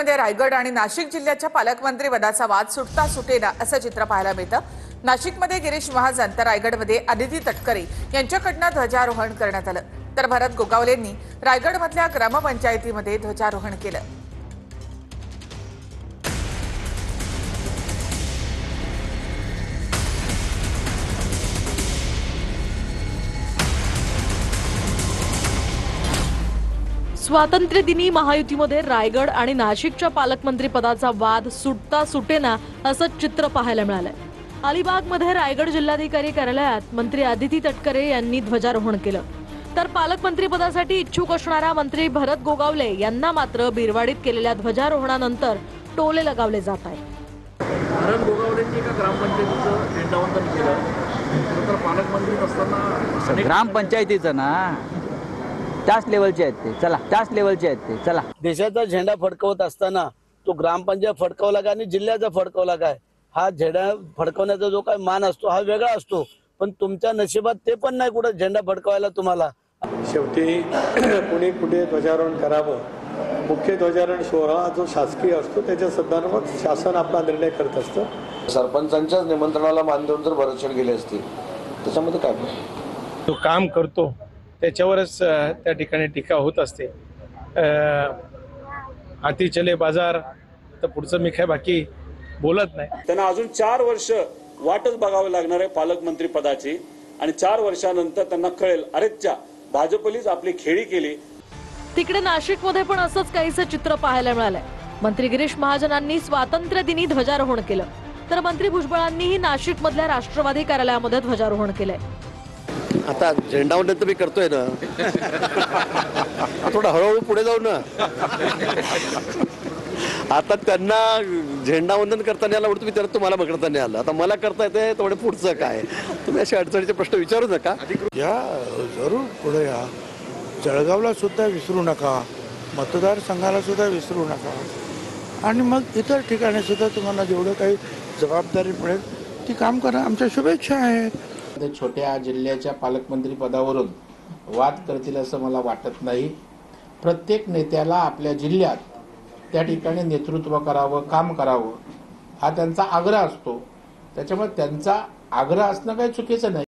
नाशिकमध्ये रायगड आणि नाशिक जिल्ह्याच्या पालकमंत्री पदाचा वाद सुटता सुटेना असं चित्र पाहायला मिळतं। नाशिकमध्ये गिरीश महाजन तर रायगडमध्ये अदिती तटकरे यांच्याकडून ध्वजारोहण करण्यात आलं, तर भरत गोगावलेंनी रायगडमधल्या ग्रामपंचायतीमध्ये ध्वजारोहण केलं। स्वातंत्र्य दिनी महायुतीमध्ये रायगड आणि नाशिकच्या पालकमंत्री पदाचा वाद सुटता सुटेना असं चित्र पाहायला मिळालंय। अलिबागमध्ये रायगड जिल्हाधिकारी कार्यालयात मंत्री अदिती तटकरे यांनी ध्वजारोहण केलं, तर पालकमंत्री पदासाठी इच्छुक असणारा मंत्री भरत गोगावले यांना मात्र बिरवाडीत केलेल्या ध्वजारोहणानंतर टोले लगावले जात आहेत। भरत गोगावलेंनी एका ग्रामपंचायतीचं झेंडावंदन केलं, तर पालकमंत्री असताना ग्रामपंचायतीचं ना त्याच लेवलचे आहेत ते, चला त्याच लेवलचे आहेत ते, चला। देशाचा झेंडा फडकवत असताना तो ग्रामपंचायत फडकवला काय आणि जिल्ह्याचा फडकवला काय, हा झेंडा फडकवण्याचा जो काय मान असतो हा वेगळा असतो, पण तुमच्या नशिबात ते पण नाही कुठे झेंडा फडकवायला तुम्हाला। शेवटी कुणी कुठे ध्वजारोहण करावं, मुख्य ध्वजारोहण सोहळा जो शासकीय असतो त्याच्या संदर्भात शासन आपला निर्णय करत असतं। सरपंचांच्याच निमंत्रणाला मान देऊन जर भरतशेठ गेले असतील त्याच्यामध्ये काय तो काम करतो त्याच्यावरच त्या ठिकाणी टीका होत असते। हाती चले बाजार, तर पुढचं मी काय बाकी बोलत नाही। त्यांना अजून 4 वर्ष वाटच बघावं लागणार आहे पालकमंत्री पदाची, आणि 4 वर्षानंतर त्यांना कळेल अरेच्या भाजपलीच आपली खेळी केली। तिकडे नाशिकमध्ये पण असंच काहीसं चित्र पाहायला मिळालंय। मंत्री गिरीश महाजनांनी स्वातंत्र्य दिनी ध्वजारोहण केलं, तर मंत्री भुजबळांनीही नाशिकमधल्या राष्ट्रवादी कार्यालयामध्ये ध्वजारोहण केलंय। आता झेंडावंदन तर मी करतोय ना, थोडं हळूहळू पुढे जाऊ ना। आता त्यांना झेंडावंदन करताना आला तुम्ही, तर तुम्हाला बघताना आलं, आता मला करता येते थोडं पुढचं काय, तुम्ही अशा अडचणीचे प्रश्न विचारू नका। या जरूर पुढे या, जळगावला सुद्धा विसरू नका, मतदारसंघाला सुद्धा विसरू नका, आणि मग इतर ठिकाणी सुद्धा तुम्हाला जेवढं काही जबाबदारी मिळेल ती काम करा। आमच्या शुभेच्छा आहेत। छोट्या जिल्ह्याच्या पालकमंत्री पदावरून वाद करतील असं मला वाटत नाही। प्रत्येक नेत्याला आपल्या जिल्ह्यात त्या ठिकाणी नेतृत्व करावं, काम करावं हा त्यांचा आग्रह असतो, त्याच्यामुळे त्यांचा आग्रह असणं काही चुकीचं नाही।